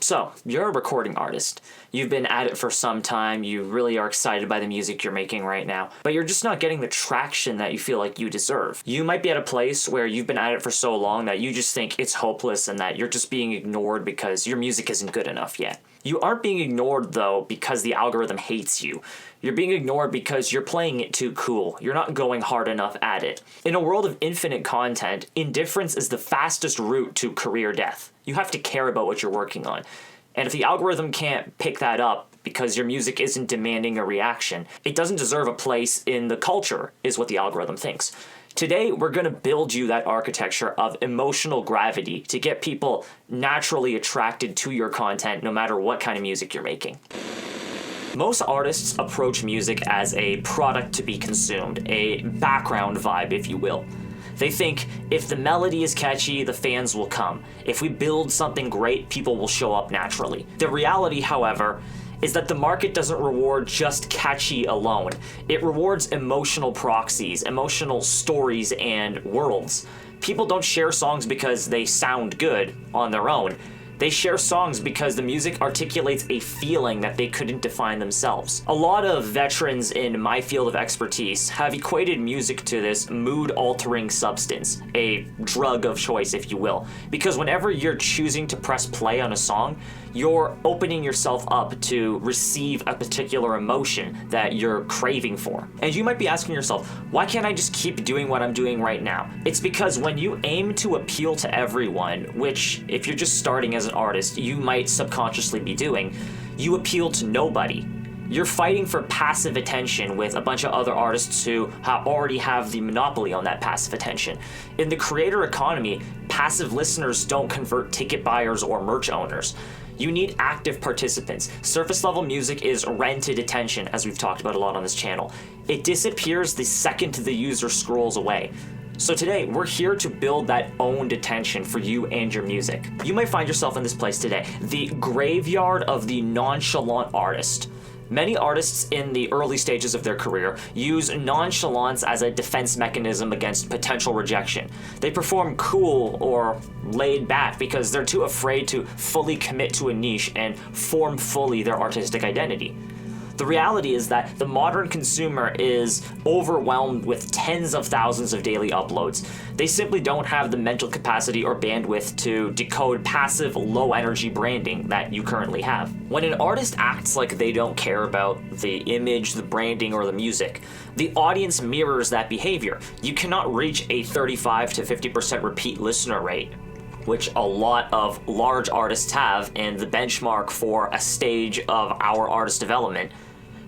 So, you're a recording artist. You've been at it for some time, you really are excited by the music you're making right now, but you're just not getting the traction that you feel like you deserve. You might be at a place where you've been at it for so long that you just think it's hopeless and that you're just being ignored because your music isn't good enough yet. You aren't being ignored, though, because the algorithm hates you. You're being ignored because you're playing it too cool. You're not going hard enough at it. In a world of infinite content, indifference is the fastest route to career death. You have to care about what you're working on. And if the algorithm can't pick that up because your music isn't demanding a reaction, it doesn't deserve a place in the culture, is what the algorithm thinks. Today, we're going to build you that architecture of emotional gravity to get people naturally attracted to your content no matter what kind of music you're making. Most artists approach music as a product to be consumed, a background vibe, if you will. They think if the melody is catchy, the fans will come. If we build something great, people will show up naturally. The reality, however, is that the market doesn't reward just catchy alone. It rewards emotional proxies, emotional stories, and worlds. People don't share songs because they sound good on their own. They share songs because the music articulates a feeling that they couldn't define themselves. A lot of veterans in my field of expertise have equated music to this mood-altering substance, a drug of choice, if you will. Because whenever you're choosing to press play on a song, you're opening yourself up to receive a particular emotion that you're craving for. And you might be asking yourself, why can't I just keep doing what I'm doing right now? It's because when you aim to appeal to everyone, which if you're just starting as an artist, you might subconsciously be doing, you appeal to nobody. You're fighting for passive attention with a bunch of other artists who already have the monopoly on that passive attention. In the creator economy, passive listeners don't convert ticket buyers or merch owners. You need active participants. Surface level music is rented attention, as we've talked about a lot on this channel. It disappears the second the user scrolls away. So today, we're here to build that owned attention for you and your music. You might find yourself in this place today, the graveyard of the nonchalant artist. Many artists in the early stages of their career use nonchalance as a defense mechanism against potential rejection. They perform cool or laid back because they're too afraid to fully commit to a niche and form fully their artistic identity. The reality is that the modern consumer is overwhelmed with tens of thousands of daily uploads. They simply don't have the mental capacity or bandwidth to decode passive, low-energy branding that you currently have. When an artist acts like they don't care about the image, the branding, or the music, the audience mirrors that behavior. You cannot reach a 35 to 50% repeat listener rate, which a lot of large artists have, and the benchmark for a stage of our artist development,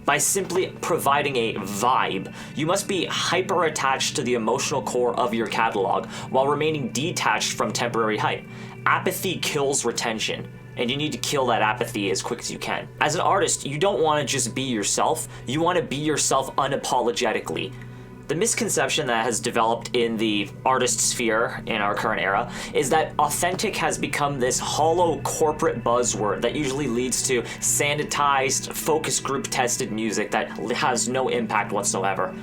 by simply providing a vibe. You must be hyper attached to the emotional core of your catalog while remaining detached from temporary hype. Apathy kills retention, and you need to kill that apathy as quick as you can. As an artist, you don't want to just be yourself, you want to be yourself unapologetically. The misconception that has developed in the artist sphere in our current era is that authentic has become this hollow corporate buzzword that usually leads to sanitized, focus group tested music that has no impact whatsoever.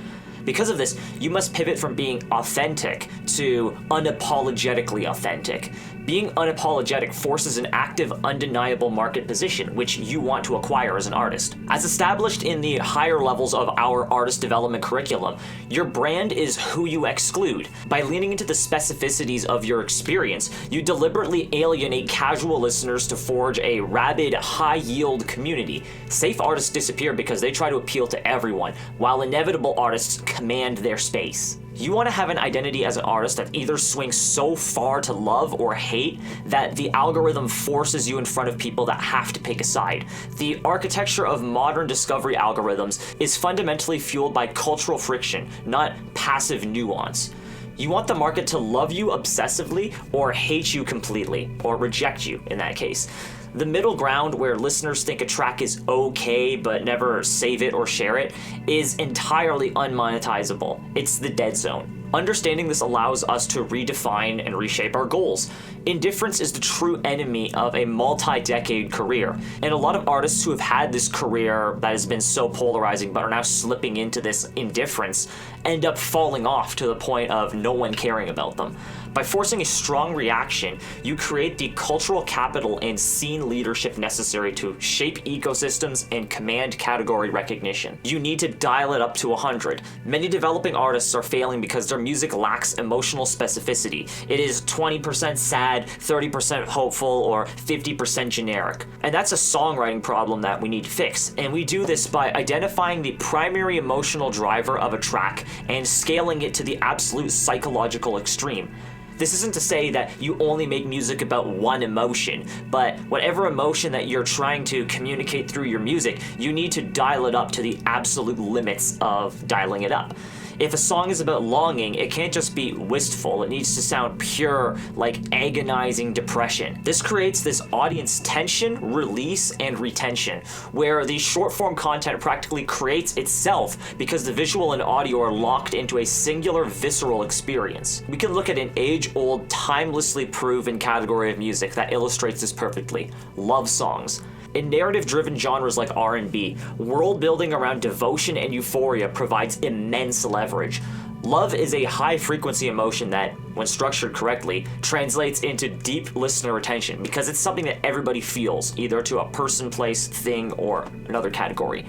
Because of this, you must pivot from being authentic to unapologetically authentic. Being unapologetic forces an active, undeniable market position, which you want to acquire as an artist. As established in the higher levels of our artist development curriculum, your brand is who you exclude. By leaning into the specificities of your experience, you deliberately alienate casual listeners to forge a rabid, high-yield community. Safe artists disappear because they try to appeal to everyone, while inevitable artists command their space. You want to have an identity as an artist that either swings so far to love or hate that the algorithm forces you in front of people that have to pick a side. The architecture of modern discovery algorithms is fundamentally fueled by cultural friction, not passive nuance. You want the market to love you obsessively or hate you completely, or reject you in that case. The middle ground, where listeners think a track is okay but never save it or share it, is entirely unmonetizable. It's the dead zone. Understanding this allows us to redefine and reshape our goals. Indifference is the true enemy of a multi-decade career, and a lot of artists who have had this career that has been so polarizing but are now slipping into this indifference end up falling off to the point of no one caring about them. By forcing a strong reaction, you create the cultural capital and scene leadership necessary to shape ecosystems and command category recognition. You need to dial it up to 100. Many developing artists are failing because their music lacks emotional specificity. It is 20% sad, 30% hopeful, or 50% generic. And that's a songwriting problem that we need to fix. And we do this by identifying the primary emotional driver of a track and scaling it to the absolute psychological extreme. This isn't to say that you only make music about one emotion, but whatever emotion that you're trying to communicate through your music, you need to dial it up to the absolute limits of dialing it up. If a song is about longing, it can't just be wistful. It needs to sound pure, like agonizing depression. This creates this audience tension, release, and retention, where the short form content practically creates itself because the visual and audio are locked into a singular visceral experience. We can look at an age-old, timelessly proven category of music that illustrates this perfectly: love songs. In narrative-driven genres like R&B, world-building around devotion and euphoria provides immense leverage. Love is a high-frequency emotion that, when structured correctly, translates into deep listener retention because it's something that everybody feels, either to a person, place, thing, or another category.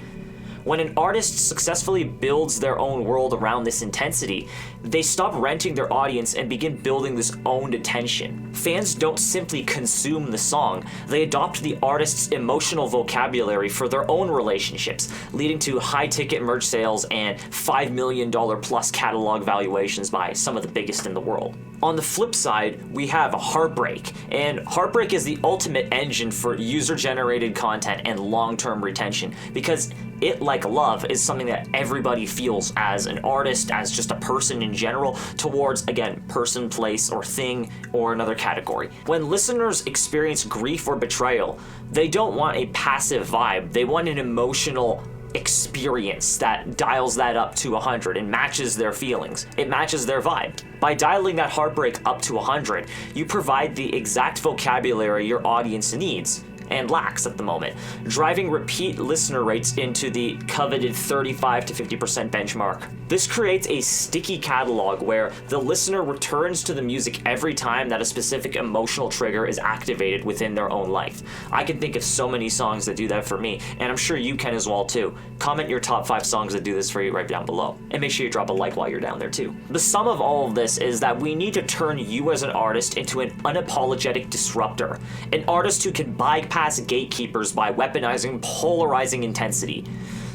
When an artist successfully builds their own world around this intensity, they stop renting their audience and begin building this owned attention. Fans don't simply consume the song, they adopt the artist's emotional vocabulary for their own relationships, leading to high-ticket merch sales and $5 million plus catalog valuations by some of the biggest in the world. On the flip side, we have heartbreak, and heartbreak is the ultimate engine for user-generated content and long-term retention, because it, like love, is something that everybody feels as an artist, as just a person in general, towards, again, person, place, or thing, or another category. When listeners experience grief or betrayal, they don't want a passive vibe. They want an emotional experience that dials that up to 100 and matches their feelings. It matches their vibe. By dialing that heartbreak up to 100, you provide the exact vocabulary your audience needs and lacks at the moment, driving repeat listener rates into the coveted 35 to 50% benchmark. This creates a sticky catalog where the listener returns to the music every time that a specific emotional trigger is activated within their own life. I can think of so many songs that do that for me, and I'm sure you can as well too. Comment your top 5 songs that do this for you right down below, and make sure you drop a like while you're down there too. The sum of all of this is that we need to turn you as an artist into an unapologetic disruptor, an artist who can bypass gatekeepers by weaponizing polarizing intensity.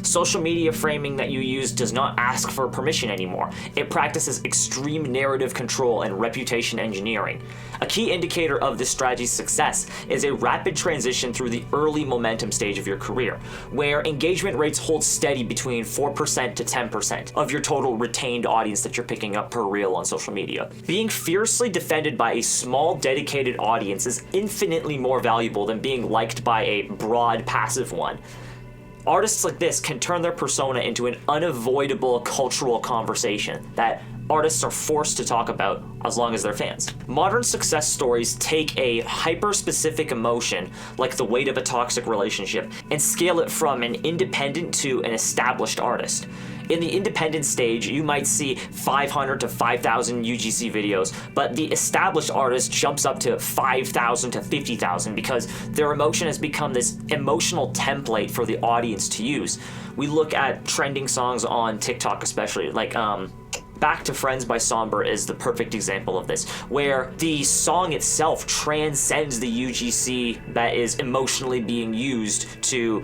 Social media framing that you use does not ask for permission anymore. It practices extreme narrative control and reputation engineering. A key indicator of this strategy's success is a rapid transition through the early momentum stage of your career, where engagement rates hold steady between 4% to 10% of your total retained audience that you're picking up per reel on social media. Being fiercely defended by a small, dedicated audience is infinitely more valuable than being liked by a broad, passive one. Artists like this can turn their persona into an unavoidable cultural conversation that artists are forced to talk about as long as they're fans. Modern success stories take a hyper-specific emotion, like the weight of a toxic relationship, and scale it from an independent to an established artist. In the independent stage, you might see 500 to 5,000 UGC videos, but the established artist jumps up to 5,000 to 50,000 because their emotion has become this emotional template for the audience to use. We look at trending songs on TikTok especially, like Back to Friends by Somber is the perfect example of this, where the song itself transcends the UGC that is emotionally being used to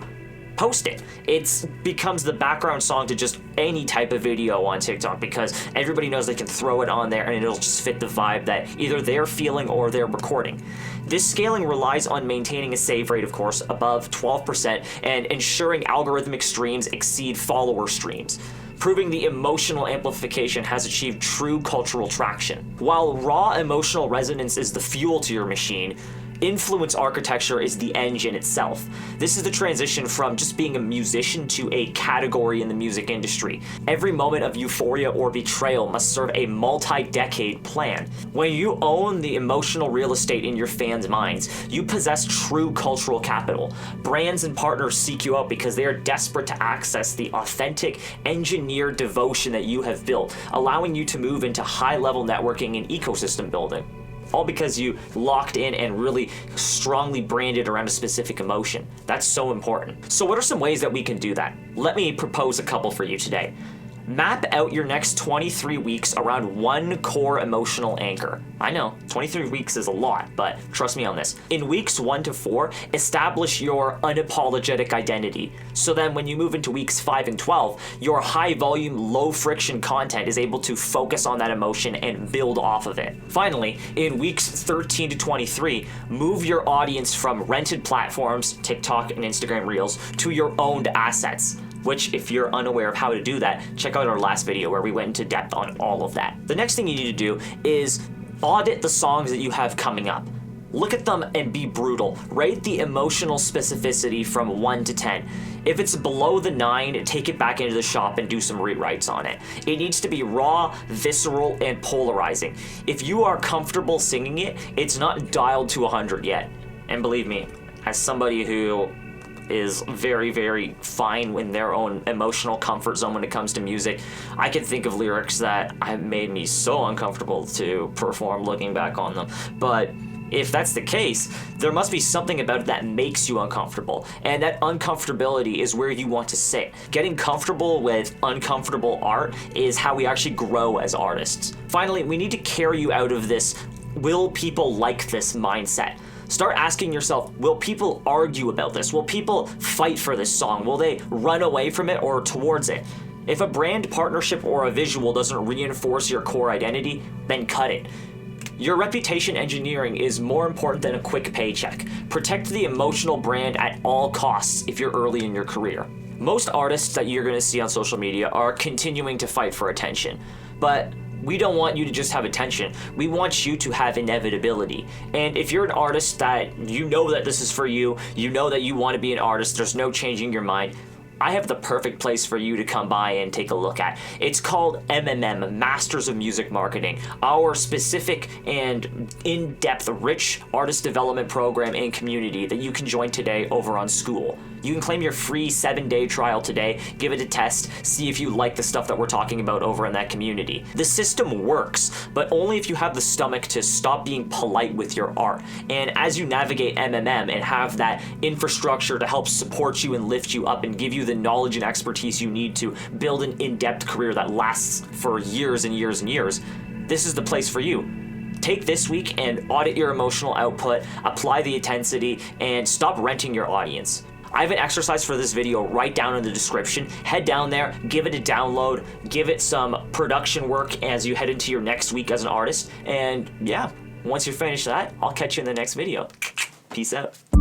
post it. It becomes the background song to just any type of video on TikTok because everybody knows they can throw it on there and it'll just fit the vibe that either they're feeling or they're recording. This scaling relies on maintaining a save rate, of course, above 12% and ensuring algorithmic streams exceed follower streams, proving the emotional amplification has achieved true cultural traction. While raw emotional resonance is the fuel to your machine, Influence architecture is the engine itself. This is the transition from just being a musician to a category in the music industry. Every moment of euphoria or betrayal must serve a multi-decade plan. When you own the emotional real estate in your fans' minds, you possess true cultural capital. Brands and partners seek you out because they are desperate to access the authentic, engineered devotion that you have built, allowing you to move into high-level networking and ecosystem building. All because you locked in and really strongly branded around a specific emotion. That's so important. So what are some ways that we can do that? Let me propose a couple for you today. Map out your next 23 weeks around one core emotional anchor. I know, 23 weeks is a lot, but trust me on this. In weeks 1 to 4, establish your unapologetic identity. So then when you move into weeks 5 and 12, your high volume, low friction content is able to focus on that emotion and build off of it. Finally, in weeks 13 to 23, move your audience from rented platforms, TikTok and Instagram Reels, to your owned assets. Which, if you're unaware of how to do that, check out our last video where we went into depth on all of that. The next thing you need to do is audit the songs that you have coming up. Look at them and be brutal. Rate the emotional specificity from 1 to 10. If it's below the 9, take it back into the shop and do some rewrites on it. It needs to be raw, visceral, and polarizing. If you are comfortable singing it, it's not dialed to 100 yet. And believe me, as somebody who is very, very fine in their own emotional comfort zone when it comes to music, I can think of lyrics that have made me so uncomfortable to perform looking back on them. But if that's the case, there must be something about it that makes you uncomfortable. And that uncomfortability is where you want to sit. Getting comfortable with uncomfortable art is how we actually grow as artists. Finally, we need to carry you out of this will people like this mindset. Start asking yourself, will people argue about this? Will people fight for this song? Will they run away from it or towards it? If a brand partnership or a visual doesn't reinforce your core identity, then cut it. Your reputation engineering is more important than a quick paycheck. Protect the emotional brand at all costs if you're early in your career. Most artists that you're going to see on social media are continuing to fight for attention, but we don't want you to just have attention. We want you to have inevitability. And if you're an artist that you know that this is for you, you know that you want to be an artist, there's no changing your mind, I have the perfect place for you to come by and take a look at. It's called MMM, Masters of Music Marketing, our specific and in-depth, rich artist development program and community that you can join today over on School. You can claim your free 7-day trial today, give it a test, see if you like the stuff that we're talking about over in that community. The system works, but only if you have the stomach to stop being polite with your art. And as you navigate MMM and have that infrastructure to help support you and lift you up and give you the knowledge and expertise you need to build an in-depth career that lasts for years and years and years, this is the place for you. Take this week and audit your emotional output, apply the intensity, and stop renting your audience. I have an exercise for this video right down in the description. Head down there, give it a download, give it some production work as you head into your next week as an artist. And yeah, once you finish that, I'll catch you in the next video. Peace out.